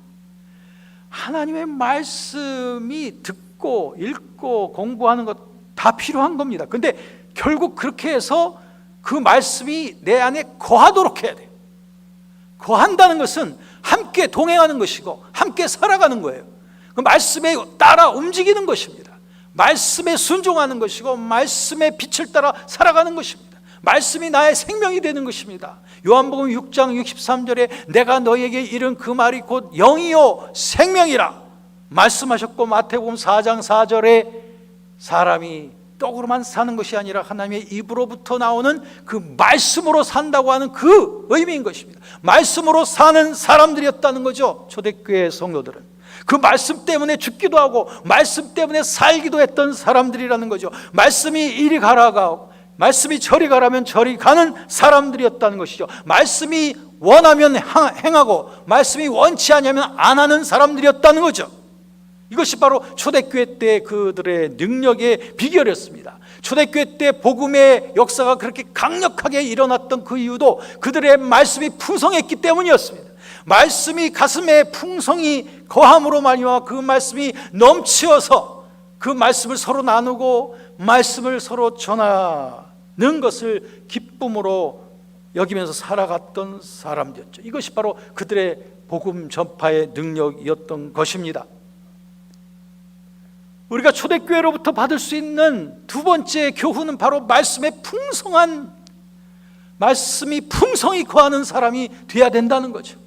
Speaker 1: 하나님의 말씀이 듣고 읽고 공부하는 것 다 필요한 겁니다. 근데 결국 그렇게 해서 그 말씀이 내 안에 거하도록 해야 돼요. 거한다는 것은 함께 동행하는 것이고 함께 살아가는 거예요. 그 말씀에 따라 움직이는 것입니다. 말씀에 순종하는 것이고 말씀의 빛을 따라 살아가는 것입니다. 말씀이 나의 생명이 되는 것입니다. 요한복음 6장 63절에 내가 너희에게 이른 그 말이 곧 영이요 생명이라 말씀하셨고, 마태복음 4장 4절에 사람이 떡으로만 사는 것이 아니라 하나님의 입으로부터 나오는 그 말씀으로 산다고 하는 그 의미인 것입니다. 말씀으로 사는 사람들이었다는 거죠. 초대교회 성도들은 그 말씀 때문에 죽기도 하고 말씀 때문에 살기도 했던 사람들이라는 거죠. 말씀이 이리 가라가, 말씀이 저리 가라면 저리 가는 사람들이었다는 것이죠. 말씀이 원하면 행하고 말씀이 원치 않으면 안 하는 사람들이었다는 거죠. 이것이 바로 초대교회 때 그들의 능력의 비결이었습니다. 초대교회 때 복음의 역사가 그렇게 강력하게 일어났던 그 이유도 그들의 말씀이 풍성했기 때문이었습니다. 말씀이 가슴에 풍성이 거함으로 말미암아 그 말씀이 넘치어서 그 말씀을 서로 나누고 말씀을 서로 전하는 것을 기쁨으로 여기면서 살아갔던 사람들이었죠. 이것이 바로 그들의 복음 전파의 능력이었던 것입니다. 우리가 초대교회로부터 받을 수 있는 두 번째 교훈은 바로 말씀이 풍성히 거하는 사람이 되어야 된다는 거죠.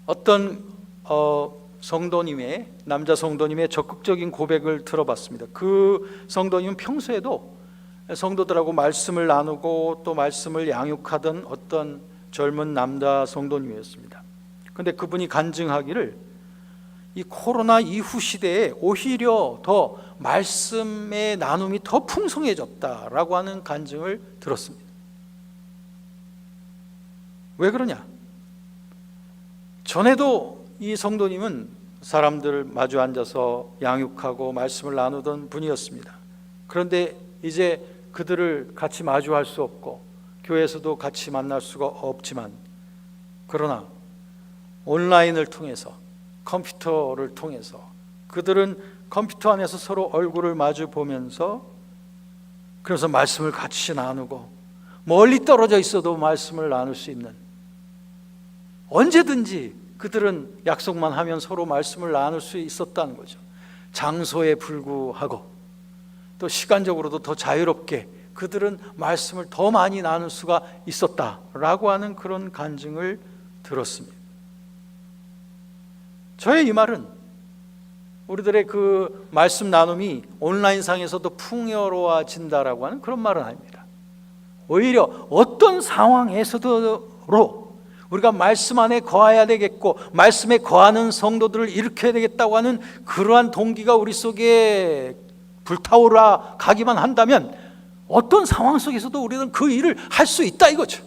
Speaker 1: 어떤 남자 성도님의 적극적인 고백을 들어봤습니다. 그 성도님은 평소에도 성도들하고 말씀을 나누고 또 말씀을 양육하던 어떤 젊은 남자 성도님이었습니다. 그런데 그분이 간증하기를 이 코로나 이후 시대에 오히려 더 말씀의 나눔이 더 풍성해졌다라고 하는 간증을 들었습니다. 왜 그러냐? 전에도 이 성도님은 사람들 마주 앉아서 양육하고 말씀을 나누던 분이었습니다. 그런데 이제 그들을 같이 마주할 수 없고 교회에서도 같이 만날 수가 없지만, 그러나 온라인을 통해서, 컴퓨터를 통해서 그들은 컴퓨터 안에서 서로 얼굴을 마주 보면서 그래서 말씀을 같이 나누고, 멀리 떨어져 있어도 말씀을 나눌 수 있는, 언제든지 그들은 약속만 하면 서로 말씀을 나눌 수 있었다는 거죠. 장소에 불구하고 또 시간적으로도 더 자유롭게 그들은 말씀을 더 많이 나눌 수가 있었다라고 하는 그런 간증을 들었습니다. 저의 이 말은 우리들의 그 말씀 나눔이 온라인상에서도 풍요로워진다라고 하는 그런 말은 아닙니다. 오히려 어떤 상황에서도 우리가 말씀 안에 거해야 되겠고 말씀에 거하는 성도들을 일으켜야 되겠다고 하는 그러한 동기가 우리 속에 불타오르 가기만 한다면 어떤 상황 속에서도 우리는 그 일을 할 수 있다 이거죠.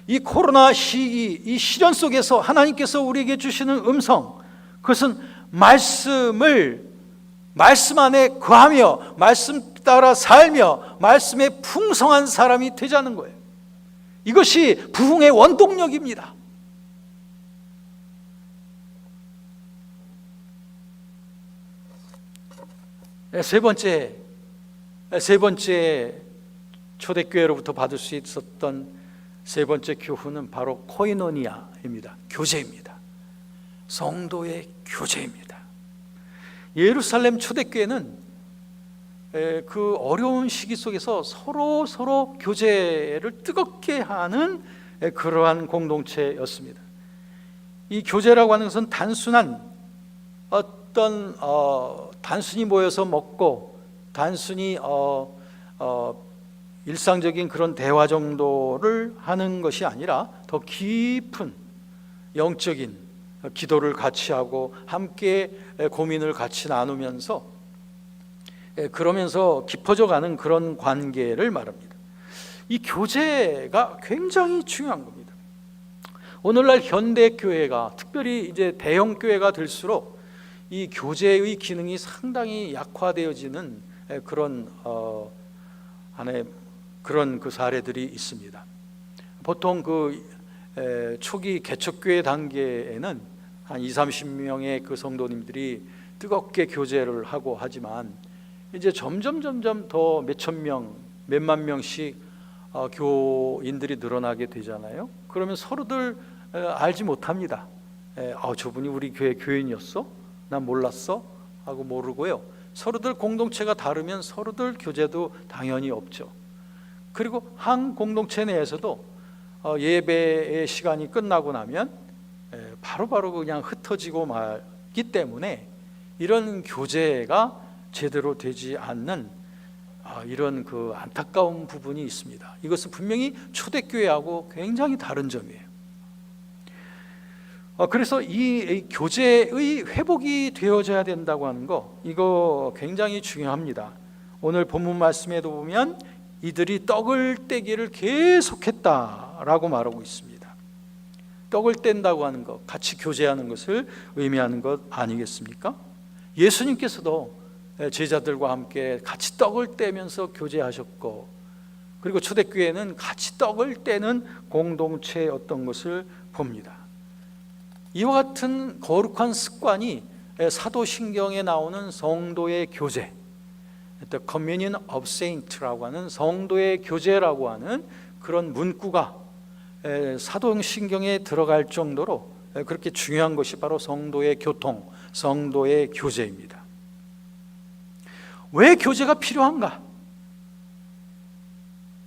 Speaker 1: 이 코로나 시기, 이 시련 속에서 하나님께서 우리에게 주시는 음성, 그것은 말씀 안에 거하며 말씀 따라 살며 말씀에 풍성한 사람이 되자는 거예요. 이것이 부흥의 원동력입니다. 세 번째 초대교회로부터 받을 수 있었던 세 번째 교훈은 바로 코이노니아입니다. 교제입니다. 성도의 교제입니다. 예루살렘 초대교회는 그 어려운 시기 속에서 서로 교제를 뜨겁게 하는 그러한 공동체였습니다. 이 교제라고 하는 것은 단순한 어떤 단순히 모여서 먹고 단순히 일상적인 그런 대화 정도를 하는 것이 아니라 더 깊은 영적인 기도를 같이 하고 함께 고민을 같이 나누면서 그러면서 깊어져 가는 그런 관계를 말합니다. 이 교제가 굉장히 중요한 겁니다. 오늘날 현대 교회가, 특별히 이제 대형 교회가 될수록 이 교제의 기능이 상당히 약화되어지는 그런 그런 그 사례들이 있습니다. 보통 그 초기 개척교회 단계에는 한 20-30명의 그 성도님들이 뜨겁게 교제를 하고 하지만 이제 점점 더 몇천 명, 몇만 명씩 교인들이 늘어나게 되잖아요. 그러면 서로들 알지 못합니다. 저분이 우리 교회 교인이었어? 난 몰랐어? 하고 모르고요. 서로들 공동체가 다르면 서로들 교제도 당연히 없죠. 그리고 한 공동체 내에서도 예배의 시간이 끝나고 나면 바로바로 그냥 흩어지고 말기 때문에 이런 교제가 제대로 되지 않는 이런 그 안타까운 부분이 있습니다. 이것은 분명히 초대교회하고 굉장히 다른 점이에요. 그래서 이 교제의 회복이 되어져야 된다고 하는 거, 이거 굉장히 중요합니다. 오늘 본문 말씀에도 보면 이들이 떡을 떼기를 계속했다라고 말하고 있습니다. 떡을 뗀다고 하는 것, 같이 교제하는 것을 의미하는 것 아니겠습니까? 예수님께서도 제자들과 함께 같이 떡을 떼면서 교제하셨고, 그리고 초대교회는 같이 떡을 떼는 공동체였던 것을 봅니다. 이와 같은 거룩한 습관이 사도신경에 나오는 성도의 교제, The Communion of Saints라고 하는 성도의 교제라고 하는 그런 문구가 사도신경에 들어갈 정도로 그렇게 중요한 것이 바로 성도의 교통, 성도의 교제입니다. 왜 교제가 필요한가?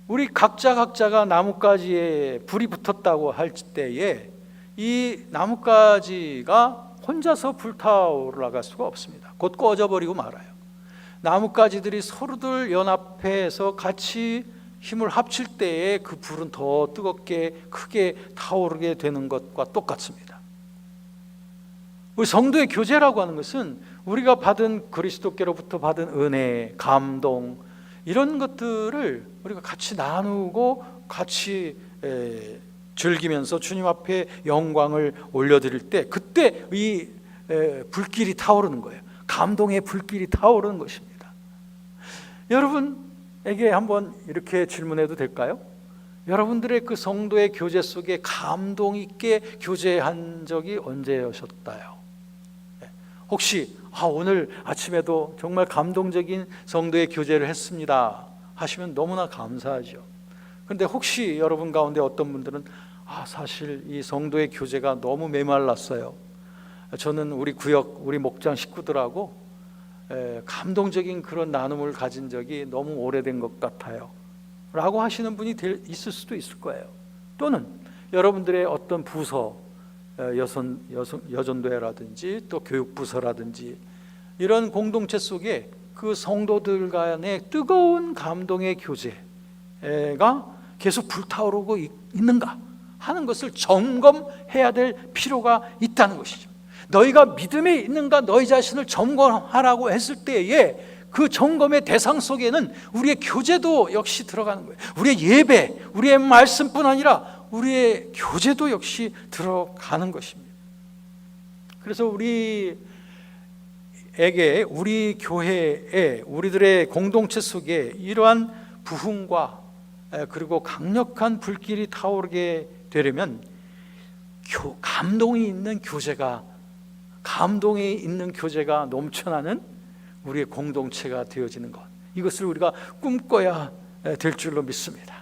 Speaker 1: 우리 각자가 나뭇가지에 불이 붙었다고 할 때에 이 나뭇가지가 혼자서 불타올라갈 수가 없습니다. 곧 꺼져버리고 말아요. 나뭇가지들이 서로들 연합해서 같이 힘을 합칠 때에 그 불은 더 뜨겁게 크게 타오르게 되는 것과 똑같습니다. 우리 성도의 교제라고 하는 것은 우리가 받은 그리스도께로부터 받은 은혜, 감동 이런 것들을 우리가 같이 나누고 같이 즐기면서 주님 앞에 영광을 올려드릴 때 그때 이 불길이 타오르는 거예요. 감동의 불길이 타오르는 것입니다. 여러분에게 한번 이렇게 질문해도 될까요? 여러분들의 그 성도의 교제 속에 감동 있게 교제한 적이 언제였었나요? 혹시 오늘 아침에도 정말 감동적인 성도의 교제를 했습니다 하시면 너무나 감사하죠. 그런데 혹시 여러분 가운데 어떤 분들은 사실 이 성도의 교제가 너무 메말랐어요. 저는 우리 구역, 우리 목장 식구들하고 감동적인 그런 나눔을 가진 적이 너무 오래된 것 같아요 라고 하시는 분이 있을 수도 있을 거예요. 또는 여러분들의 어떤 부서, 여전도회라든지 또 교육부서라든지 이런 공동체 속에 그 성도들 간의 뜨거운 감동의 교제가 계속 불타오르고 있는가 하는 것을 점검해야 될 필요가 있다는 것이죠. 너희가 믿음에 있는가 너희 자신을 점검하라고 했을 때에 그 점검의 대상 속에는 우리의 교제도 역시 들어가는 거예요. 우리의 예배, 우리의 말씀뿐 아니라 우리의 교제도 역시 들어가는 것입니다. 그래서 우리 교회에 우리들의 공동체 속에 이러한 부흥과 그리고 강력한 불길이 타오르게 되려면 감동이 있는 교제가 넘쳐나는 우리의 공동체가 되어지는 것, 이것을 우리가 꿈꿔야 될 줄로 믿습니다.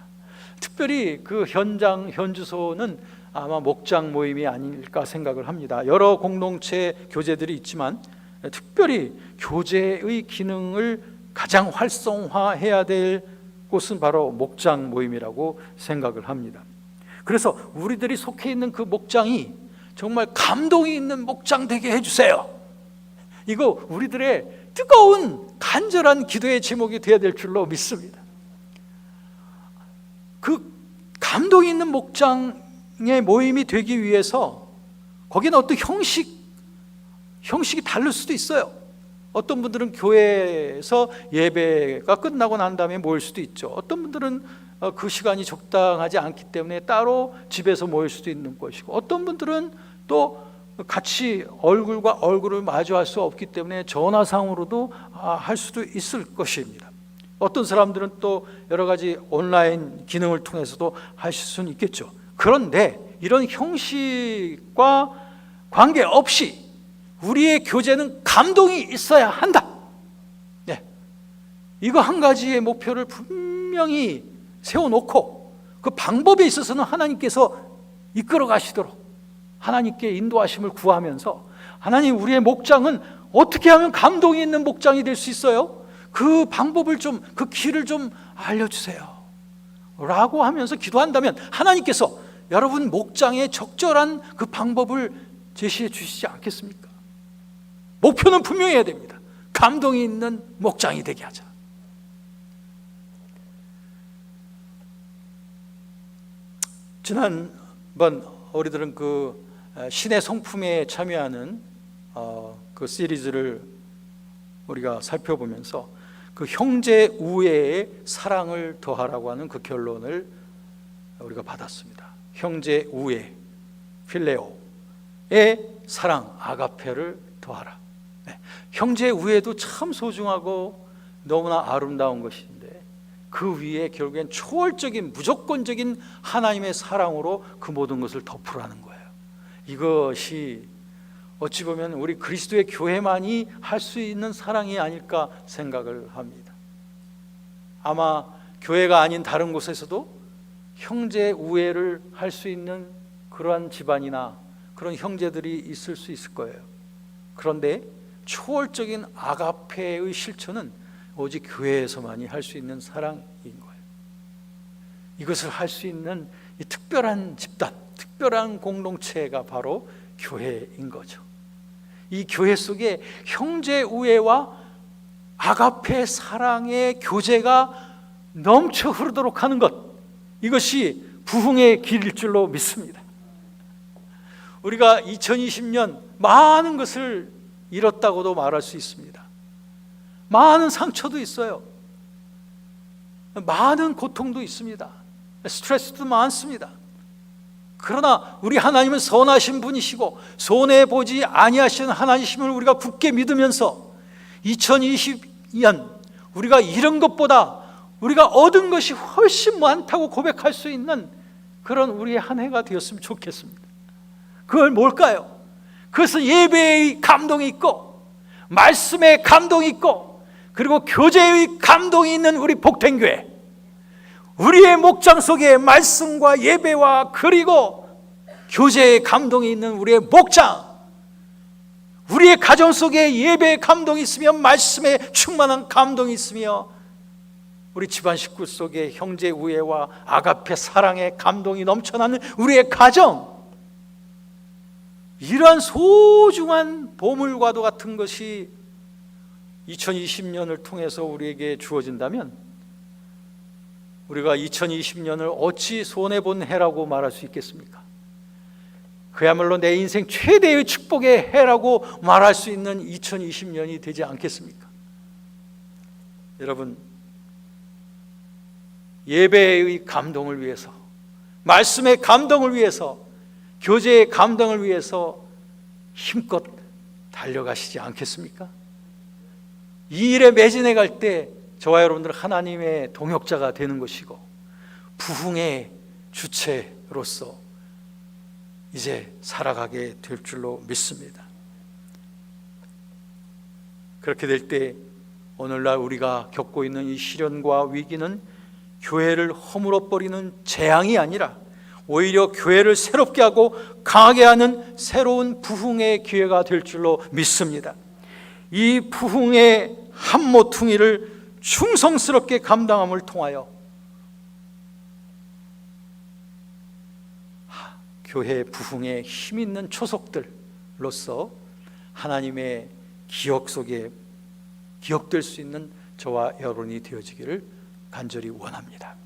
Speaker 1: 특별히 그 현주소는 아마 목장 모임이 아닐까 생각을 합니다. 여러 공동체 교제들이 있지만 특별히 교제의 기능을 가장 활성화해야 될 곳은 바로 목장 모임이라고 생각을 합니다. 그래서 우리들이 속해 있는 그 목장이 정말 감동이 있는 목장 되게 해주세요. 이거 우리들의 뜨거운 간절한 기도의 제목이 되어야 될 줄로 믿습니다. 그 감동이 있는 목장의 모임이 되기 위해서 거기는 어떤 형식이 다를 수도 있어요. 어떤 분들은 교회에서 예배가 끝나고 난 다음에 모일 수도 있죠. 어떤 분들은 그 시간이 적당하지 않기 때문에 따로 집에서 모일 수도 있는 것이고, 어떤 분들은 또 같이 얼굴과 얼굴을 마주할 수 없기 때문에 전화상으로도 할 수도 있을 것입니다. 어떤 사람들은 또 여러 가지 온라인 기능을 통해서도 하실 수는 있겠죠. 그런데 이런 형식과 관계없이 우리의 교제는 감동이 있어야 한다. 네. 이거 한 가지의 목표를 분명히 세워놓고 그 방법에 있어서는 하나님께서 이끌어 가시도록 하나님께 인도하심을 구하면서, 하나님, 우리의 목장은 어떻게 하면 감동이 있는 목장이 될 수 있어요? 그 방법을 좀, 그 길을 좀 알려주세요 라고 하면서 기도한다면 하나님께서 여러분 목장에 적절한 그 방법을 제시해 주시지 않겠습니까? 목표는 분명해야 됩니다. 감동이 있는 목장이 되게 하자. 지난번 우리들은 그 신의 성품에 참여하는 그 시리즈를 우리가 살펴보면서 그 형제 우애에 사랑을 더하라고 하는 그 결론을 우리가 받았습니다. 형제 우애, 필레오의 사랑, 아가페를 더하라. 네. 형제 우애도 참 소중하고 너무나 아름다운 것인데 그 위에 결국엔 초월적인 무조건적인 하나님의 사랑으로 그 모든 것을 덮으라는 거예요. 이것이 어찌 보면 우리 그리스도의 교회만이 할 수 있는 사랑이 아닐까 생각을 합니다. 아마 교회가 아닌 다른 곳에서도 형제 우애를 할 수 있는 그러한 집안이나 그런 형제들이 있을 수 있을 거예요. 그런데 초월적인 아가페의 실천은 오직 교회에서만이 할 수 있는 사랑인 거예요. 이것을 할 수 있는 이 특별한 집단, 특별한 공동체가 바로 교회인 거죠. 이 교회 속에 형제 우애와 아가페 사랑의 교제가 넘쳐 흐르도록 하는 것, 이것이 부흥의 길일 줄로 믿습니다. 우리가 2020년 많은 것을 잃었다고도 말할 수 있습니다. 많은 상처도 있어요. 많은 고통도 있습니다. 스트레스도 많습니다. 그러나 우리 하나님은 선하신 분이시고 손해보지 아니하시는 하나님이심을 우리가 굳게 믿으면서 2020년 우리가 잃은 것보다 우리가 얻은 것이 훨씬 많다고 고백할 수 있는 그런 우리의 한 해가 되었으면 좋겠습니다. 그걸 뭘까요? 그것은 예배의 감동이 있고 말씀의 감동이 있고 그리고 교제의 감동이 있는 우리 복된교회, 우리의 목장 속에 말씀과 예배와 그리고 교제의 감동이 있는 우리의 목장, 우리의 가정 속에 예배의 감동이 있으며 말씀에 충만한 감동이 있으며 우리 집안 식구 속에 형제 우애와 아가페 사랑의 감동이 넘쳐나는 우리의 가정, 이러한 소중한 보물과도 같은 것이 2020년을 통해서 우리에게 주어진다면 우리가 2020년을 어찌 손해본 해라고 말할 수 있겠습니까? 그야말로 내 인생 최대의 축복의 해라고 말할 수 있는 2020년이 되지 않겠습니까? 여러분, 예배의 감동을 위해서, 말씀의 감동을 위해서, 교제의 감동을 위해서 힘껏 달려가시지 않겠습니까? 이 일에 매진해 갈 때 저와 여러분들 하나님의 동역자가 되는 것이고 부흥의 주체로서 이제 살아가게 될 줄로 믿습니다. 그렇게 될 때 오늘날 우리가 겪고 있는 이 시련과 위기는 교회를 허물어버리는 재앙이 아니라 오히려 교회를 새롭게 하고 강하게 하는 새로운 부흥의 기회가 될 줄로 믿습니다. 이 부흥의 한 모퉁이를 충성스럽게 감당함을 통하여 교회 부흥의 힘 있는 초석들로서 하나님의 기억 속에 기억될 수 있는 저와 여러분이 되어지기를 간절히 원합니다.